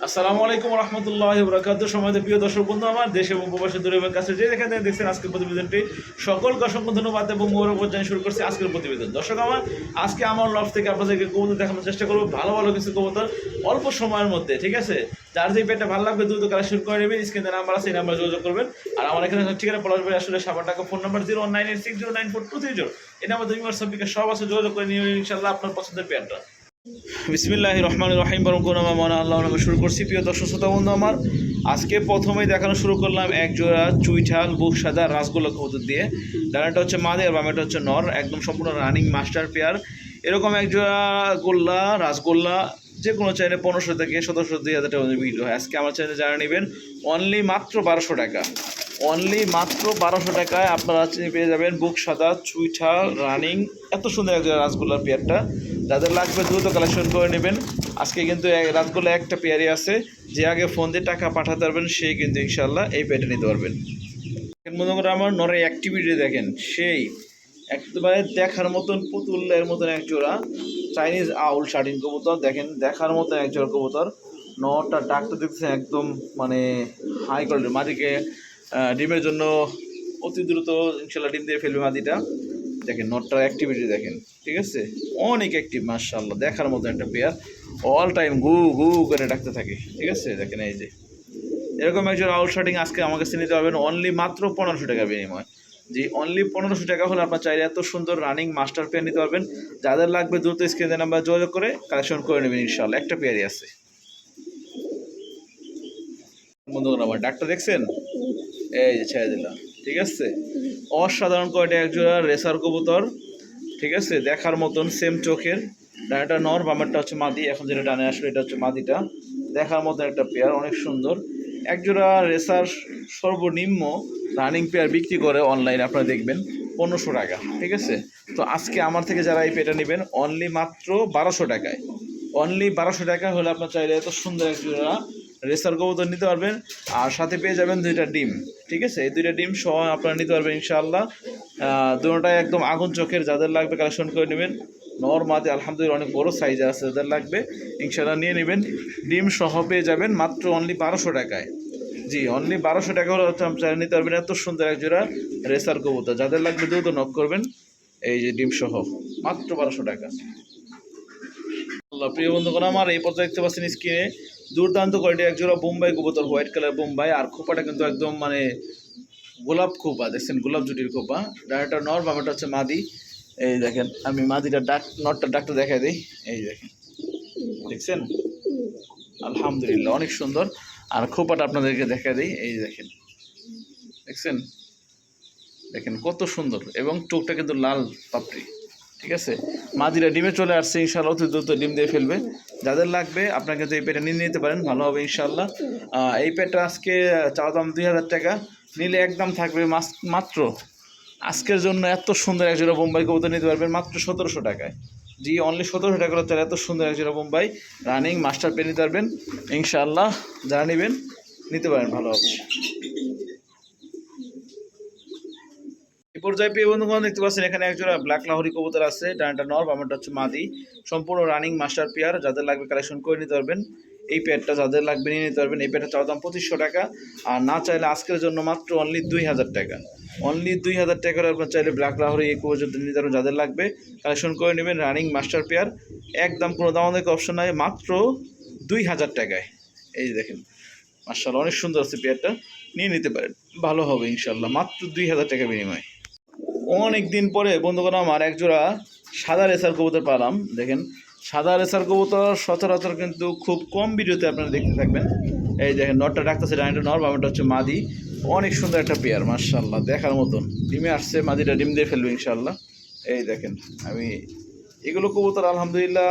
আসসালামু আলাইকুম রহমতুল্লাহ বরকাতুহু। সময় প্রিয় দর্শক বন্ধু, আমার দেশ এবং প্রবাসী দূরে এবং কাছে যে যেখানে দেখছেন আজকের প্রতিবেদনটি সকলকে অসংখ্য ধন্যবাদ এবং মোবারকবাদ জানিয়ে শুরু করছি আজকের প্রতিবেদন। দর্শক আজকে আমার লফ থেকে আপনাদেরকে কবুতর দেখানোর চেষ্টা করবো, ভালো ভালো কিছু কবুতর অল্প সময়ের মধ্যে। ঠিক আছে, যার যে পেটটা ভালো লাগবে দ্রুত কালেকশন করে নেবেন। স্ক্রিনে নাম্বার আছে, এই নাম্বার যোগাযোগ করবেন। আর আমার এখানে ঠিকানা পলাশবাড়ি আসলে সাবার টাকা, ফোন নাম্বার 01986094230। এই নাম্বার তুমি হোয়াটসঅ্যাপ সব আছে, যোগাযোগ করে নিয়ে ইনশাল্লাহ আপনার পছন্দের পেয়ারটা। বিসমিল্লাহির রহমানির রহিম। বরং আল্লাহর নামে শুরু করছি। প্রিয় দর্শক শ্রোতা বন্ধু আমার, আজকে প্রথমেই দেখানো শুরু করলাম এক জোড়া চুইঠাল বুক সাদা রাসগোল্লা কবুতর দিয়ে। ডানাটা হচ্ছে মাদি আর বামেটা হচ্ছে নর, একদম সম্পূর্ণ রানিং মাস্টার পেয়ার। এরকম এক জোড়া গোল্লা রাসগোল্লা যে কোনো চাইলে 1500 থেকে 1700 2000 টাকা বিক্রি হয়। আজকে আমার চাইলে যারা নেবেন অনলি মাত্র 1200 টাকা, অনলি মাত্র 1200 টাকায় আপনারা পেয়ে যাবেন বুক সাদা চুইঠা রানিং এত সুন্দর এক রাসগোল্লার পেয়ারটা। যাদের লাগবে দ্রুত কালেকশন করে নেবেন। আজকে কিন্তু রাসগোল্লা একটা পেয়ারই আছে, যে আগে ফোন দিয়ে টাকা পাঠাতে পারবেন সেই কিন্তু ইনশাল্লাহ এই পেয়ারটা নিতে পারবেন। মনে করেন আমার নরের অ্যাক্টিভিটি দেখেন, সেই একেবারে দেখার মতন পুতুলের মতন এক জোড়া চাইনিজ আউল শার্টিন কবুতর। দেখেন দেখার মতন এক জোড়া কবুতর। নটা ডাকটা দেখতেছেন একদম মানে হাই কোয়ালিটির। মাটিকে ডিমের জন্য অতি দ্রুত ইনশাল্লাহ ডিম দিয়ে ফেলবে মাদিটা। দেখেন নটটার অ্যাক্টিভিটি দেখেন, ঠিক আছে, অনেক অ্যাক্টিভ মাশাআল্লাহ, দেখার মতো একটা পেয়ার। অল টাইম গু গু করে ডাকতে থাকে, ঠিক আছে। দেখেন এই যে এরকম একজন আউট শার্টিং আজকে আমার কাছে নিতে পারবেন অনলি মাত্র 1500 টাকা বিনিময়। জি, অনলি 1500 টাকা হলে আপনার চাইলে এত সুন্দর রানিং মাস্টার পেয়ার নিতে পারবেন। যাদের লাগবে দ্রুত স্ক্রিনে নাম্বার যোগাযোগ করে কালেকশন করে নেবেন ইনশাআল্লাহ। একটা পেয়ারই আছে বন্ধুগণ। আমার ডাকটা দেখছেন, এই যে ছেড়ে দিলাম, ঠিক আছে। অসাধারণ কয়টা একজোড়া রেসার কবুতর, ঠিক আছে, দেখার মতন সেম চোখের। ডানাটা নর, বামেরটা হচ্ছে মাদি। এখন যেটা ডানে আসলে এটা হচ্ছে মাদিটা। দেখার মতন একটা পেয়ার, অনেক সুন্দর একজোড়া রেসার। সর্বনিম্ন রানিং পেয়ার বিক্রি করে অনলাইনে আপনারা দেখবেন 1500 টাকা, ঠিক আছে। তো আজকে আমার থেকে যারা এই পেয়ারটা নেবেন অনলি মাত্র 1200 টাকায়, অনলি 1200 টাকা হলে আপনার চাইলে এত সুন্দর একজোড়া রেসার কবুতর নিতে পারবেন। আর সাথে পেয়ে যাবেন 2টা ডিম, ঠিক আছে। এই 2টা ডিম সহ আপনারা নিতে পারবেন ইনশাআল্লাহ। দুটোটাই একদম আগুন চোখের। যাদের লাগবে কালেকশন করে নেবেন। নর মাদি আলহামদুলিল্লাহ অনেক বড় সাইজে আছে, যাদের লাগবে ইনশাআল্লাহ নিয়ে নেবেন। ডিম সহ পেয়ে যাবেন মাত্র অনলি 1200 টাকায়। জি, অনলি 1200 টাকা হলে চাইলে নিতে পারবেন এত সুন্দর এক জোড়া রেসার কবুতর। যাদের লাগবে দ্রুত নক করবেন। এই যে ডিম সহ মাত্র 1200 টাকা। প্রিয় বন্ধুগণ আমার, এই পর্যায়ে দেখতে পাচ্ছেন স্ক্রিনে দুর্দান্ত কোয়ালিটি এক জোড়া বোম্বাই কবুতর, হোয়াইট কালার বোম্বাই। আর খোপাটা কিন্তু একদম মানে গোলাপ খোপা, দেখছেন গোলাপ জুটির খোপা। ডানাটা নর, বাবাটা হচ্ছে মাদি। এই দেখেন আমি মাদিটা নটটা ডাকটা দেখাই দিই। এই দেখেন, দেখছেন আলহামদুলিল্লাহ অনেক সুন্দর। আর খোপাটা আপনাদেরকে দেখা দিই, এই দেখেন, দেখছেন, দেখেন কত সুন্দর। এবং চোখটা কিন্তু লাল পাপড়ি, ঠিক আছে। মাদিরা ডিমে চলে আসছে ইনশাআল্লাহ, অতি দ্রুত ডিম দিয়ে ফেলবে। যাদের লাগবে আপনারা কিন্তু এই পেটটা নিয়ে নিতে পারেন, ভালো হবে ইনশাআল্লাহ। এই পেটটা আজকে চাওয়া দাম 2000 টাকা, নিলে একদম থাকবে মাত্র আজকের জন্য এত সুন্দর একজোড়া বোম্বাই কবুতর নিতে পারবেন মাত্র 1700 টাকায়। জি, অনলি 1700 টাকা হলে এত সুন্দর একজোড়া বোম্বাই রানিং মাস্টার পেয়ে নিতে পারবেন ইনশাআল্লাহ। যারা নেবেন নিতে পারেন, ভালো হবে। এই পর্যায়ে পেয়ে বন্ধুগণ দেখতে পাচ্ছেন এখানে একজোড়া ব্ল্যাক লাহোরি কবুতর আছে। ডানাটা নর, বামেরটা হচ্ছে মাদি, সম্পূর্ণ রানিং মাস্টার পেয়ার। যাদের লাগবে কালেকশন করে নিতে পারবেন। এই পেয়ারটা যাদের লাগবে নিয়ে নিতে পারবেন। এই পেয়ারটা চাওয়া দাম 2500 টাকা, আর না চাইলে আজকের জন্য মাত্র অনলি 2000 টাকা, অনলি 2000 টাকা করে আপনার চাইলে ব্ল্যাক লাহোরি এই কবুতর নিতে পারবেন। যাদের লাগবে কালেকশন করে নেবেন, রানিং মাস্টার পেয়ার, একদম কোনো দাম দেখে অপশন নাই, মাত্র 2000 টাকায়। এই দেখেন মাশাআল্লাহ অনেক সুন্দর আছে পেয়ারটা, নিয়ে নিতে পারেন, ভালো হবে ইনশাআল্লাহ, মাত্র 2000 টাকা বিনিময়। অনেক দিন পরে বন্ধুগণ আমার একজোড়া সাদা রেসার কবুতর পালাম। দেখেন সাদা রেসার কবুতর সচরাচর কিন্তু খুব কম ভিডিওতে আপনারা দেখতে থাকবেন। এই দেখেন নটটা ডাকতেছে, ডাইনটা নর, বামেরটা হচ্ছে মাদি। অনেক সুন্দর একটা পেয়ার মাশাআল্লাহ, দেখার মতন। ডিমে আসছে, মাদিটা ডিম দিয়ে ফেলবে ইনশাআল্লাহ। এই দেখেন আমি এগুলো কবুতর আলহামদুলিল্লাহ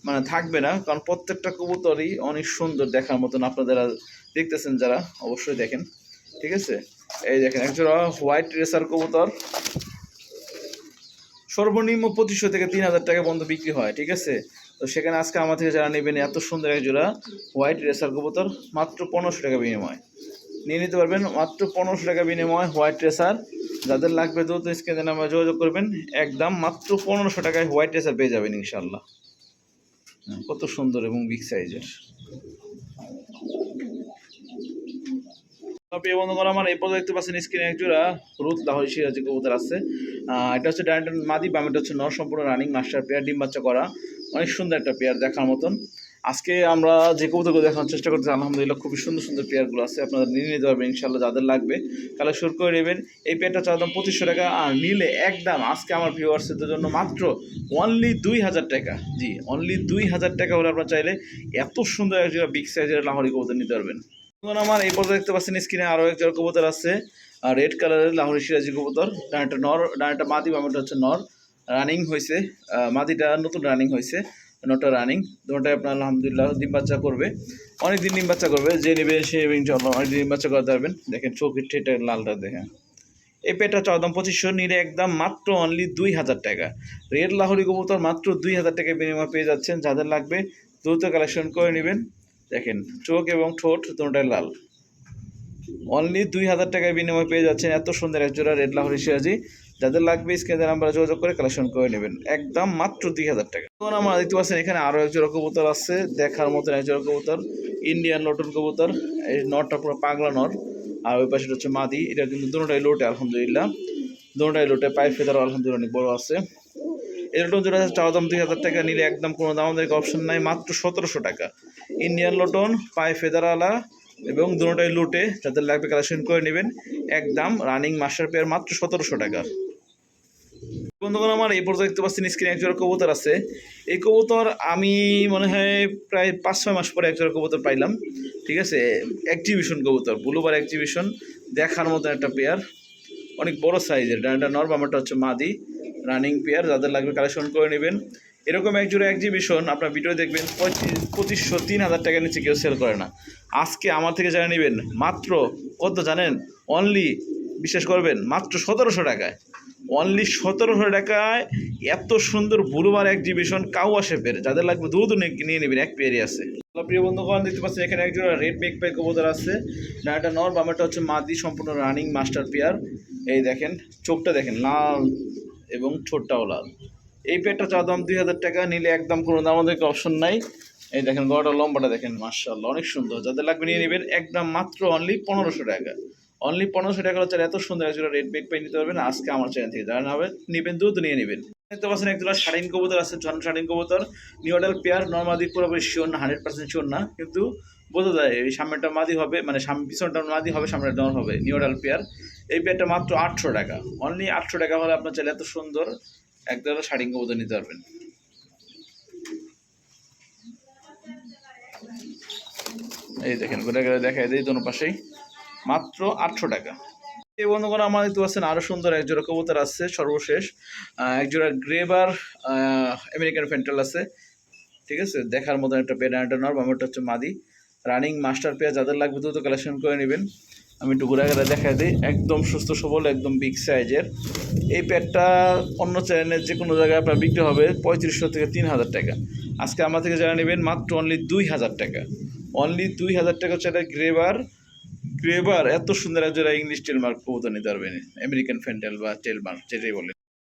মানে থাকবে না, কারণ প্রত্যেকটা কবুতরই অনেক সুন্দর দেখার মতন। আপনারা দেখতেছেন যারা অবশ্যই দেখেন, ঠিক আছে। এই দেখেন একজোড়া হোয়াইট রেসার কবুতর, সর্বনিম্ন 2500 থেকে 3000 টাকা পর্যন্ত বিক্রি হয়, ঠিক আছে। তো সেখানে আজকে আমার থেকে যারা নেবেন এত সুন্দর এক জোড়া হোয়াইট রেসার কবুতর মাত্র 1500 টাকা বিনিময় নিয়ে নিতে পারবেন, মাত্র 1500 টাকা বিনিময় হোয়াইট রেসার। যাদের লাগবে দ্রুত স্ক্রিনে নাম্বারে যোগাযোগ করবেন, একদম মাত্র 1500 টাকায় হোয়াইট রেসার পেয়ে যাবেন ইনশাআল্লাহ। কত সুন্দর এবং বিগ সাইজের। প্রিয় বন্ধুগণ, আমার এই পর্যন্ত দেখতে পাচ্ছেন স্ক্রিনে এক জোড়া হলুদ লাহোরি সিরাজি কবুতর আছে। এটা হচ্ছে ডাইরেক্ট মাদি, বামেটা হচ্ছে নর, সম্পূর্ণ রানিং মাস্টার পেয়ার, ডিম বাচ্চা করা, অনেক সুন্দর একটা পেয়ার দেখার মতন। আজকে আমরা যে কবুতরগুলো দেখানোর চেষ্টা করতেছি, আলহামদুলিল্লাহ খুবই সুন্দর সুন্দর পেয়ারগুলো আছে, আপনারা নিয়ে নিতে পারবেন ইনশাল্লাহ, যাদের লাগবে কালেকশন করে নেবেন। এই পেয়ারটা চাওয়া দাম 2500 টাকা, আর নিলে একদম আজকে আমার ভিউয়ার্সদের জন্য মাত্র অনলি 2000 টাকা। জি, অনলি 2000 টাকা হলে আপনারা চাইলে এত সুন্দর এক জোড়া বিগ সাইজের লাহোরি কবুতর নিতে পারবেন। আমার এই পর্যায়ে দেখতে পাচ্ছেন স্ক্রিনে আরও এক জোড়া কবুতর আছে, রেড কালারের লাহোরি সিরাজি কবুতর, ডানটা নর, ডানটা মাদি, বামেটা হচ্ছে নর। রানিং হয়েছে, মাদিটা নতুন রানিং হয়েছে, নটা রানিং, দুটোটাই আপনার আলহামদুলিল্লাহ ডিম বাচ্চা করবে, অনেক দিন ডিম বাচ্চা করবে, যে নেবে সে ইনশাআল্লাহ অনেক ডিম বাচ্চা করতে পারবেন। দেখেন চোখের ঠেটা লালটা দেখেন। এই পেটা চাওয়া দাম 2500, নিলে একদম মাত্র অনলি 2000 টাকা। রেড লাহোরি কবুতর মাত্র 2000 টাকায় বিনিময় পেয়ে যাচ্ছেন, যাদের লাগবে দ্রুত কালেকশন করে নেবেন। দেখেন চোখ এবং ঠোঁট দুটোটাই লাল, অনলি 2000 টাকায় বিনিময় পেয়ে যাচ্ছেন এত সুন্দর এক জোড়া রেড লাহোরি সিরাজি। যাদের লাগবে স্ক্রিনের নাম্বারে যোগাযোগ করে কালেকশন করে নেবেন, একদম মাত্র 2000 টাকা। তখন আমরা দেখতে পাচ্ছেন এখানে আরও এক জোড়া কবুতর আছে, দেখার মতন এক জোড়া কবুতর, ইন্ডিয়ান লটন কবুতর। এই নরটা পুরো পাগলা নর, আর ওই পাশে হচ্ছে মাদি। এটা কিন্তু দুটোটাই লোটে আলহামদুলিল্লাহ, দুটোটাই লোটে, পায়ের ফেদারও আলহামদুলিল্লাহ অনেক বড় আছে। এই লটন জোড়া চাওয়া দাম 2000 টাকা, নিলে একদম কোনো দাম আমাদের অপশন নাই, মাত্র 1700 টাকা। ইন্ডিয়ান লটন, পায়ে ফেদারওয়ালা এবং দুটোটাই লুটে, যাদের লাগবে কালেকশন করে নেবেন, একদম রানিং মাস্টার পেয়ার, মাত্র 1700 টাকা। বন্ধুগণ, আমার এই পর্যন্ত দেখতে পাচ্ছেন স্ক্রিনে এক জোড়া কবুতর আছে। এই কবুতর আমি মনে হয় প্রায় 5-6 মাস পরে এক জোড়া কবুতর পাইলাম, ঠিক আছে। এক্সিবিশন কবুতর, ব্লুবার এক্সিবিশন, দেখার মতন একটা পেয়ার, অনেক বড় সাইজের, ডানটা নর, বামেটা হচ্ছে মাদি, রানিং পেয়ার, যাদের লাগবে কালেকশন করে নেবেন। এরকম এক জোড়া এক্সিবিশন আপনার ভিডিও দেখবেন 2500-3000 টাকার নিচে কেউ সেল করে না। আজকে আমার থেকে যারা নেবেন মাত্র কত জানেন? অনলি, বিশ্বাস করবেন, মাত্র 1700 টাকায়, অনলি 1700 টাকায় এত সুন্দর ব্লুবার এক্সিবিশন কাউয়া শেপের, যাদের লাগবে দ্রুত নিয়ে নেবেন, এক পেয়ারই আছে। প্রিয় বন্ধুগণ, দেখতে পাচ্ছেন এখানে এক জোড়া রেড মেক পাই কবুতর আছে, ডাটা নর, বামেটা হচ্ছে মাদি, সম্পূর্ণ রানিং মাস্টার পেয়ার। এই দেখেন চোখটা দেখেন লাল এবং ঠোঁটটাও লাল। এই পেয়ারটা চাওয়া দাম 2000 টাকা, নিলে একদম কোনো দাম আমাদেরকে অপশন নাই। এই দেখেন গলাটা লম্বাটা দেখেন, মাশাআল্লাহ অনেক সুন্দর, যাদের লাগবে নিয়ে নেবেন, একদম মাত্র অনলি 1500 টাকা। অনলি 1500 টাকা হচ্ছে এত সুন্দর একজোড়া রেড বেক পাই নিতে পারবেন আজকে আমার চ্যানেল থেকে, যারা নেবেন দ্রুত নিয়ে নেবেন। দেখতে পাচ্ছেন একজোড়া শাড়িন কবুতর আছে, শাড়িন কবুতর, নিউডাল পেয়ার, নর্মাদি পুরোপুরি শিওর না, 100% শিওর না, কিন্তু বোঝা যায় এই সামনেটা মাদি হবে, মানে পিছনটা মাদি হবে, সামনেটা নর হবে, নিউডাল পেয়ার। এই পেয়ারটা মাত্র 800 টাকা, অনলি 800 টাকা হলে আপনার চাইলে এত সুন্দর একজোড়া শাড়িন কবুতর নিতে পারবেন। এই দেখেন ঘুরে ঘুরে দেখাই দিই দোনো পাশেই, মাত্র 800 টাকা। এই বন্ধুগণ, আমার দেখতে পাচ্ছেন আরও সুন্দর এক জোড়া কবুতর আছে, সর্বশেষ এক জোড়া গ্রেবার আমেরিকান ফেন্টাল আছে, ঠিক আছে, দেখার মতন একটা পেয়ার, নর, বামেরটা হচ্ছে মাদি, রানিং মাস্টার পেয়ার, যাদের লাগবে দ্রুত কালেকশন করে নেবেন। আমি একটু ঘুরে ঘুরে দেখাই দিই, একদম সুস্থ সবল, একদম বিগ সাইজের। এই পেয়ারটা অন্য চ্যানেলের যে কোনো জায়গায় আপনার বিক্রি হবে 3500 থেকে 3000 টাকা, আজকে আমার থেকে যারা নেবেন মাত্র অনলি 2000 টাকা, অনলি 2000 টাকা হচ্ছে একটা গ্রেবার এত সুন্দর একজোড়া ইংলিশ টেলমার্ক কবুতর নিতে পারবেন, আমেরিকান ফেন্টেল বা টেলমার্ক যেটাই বলে।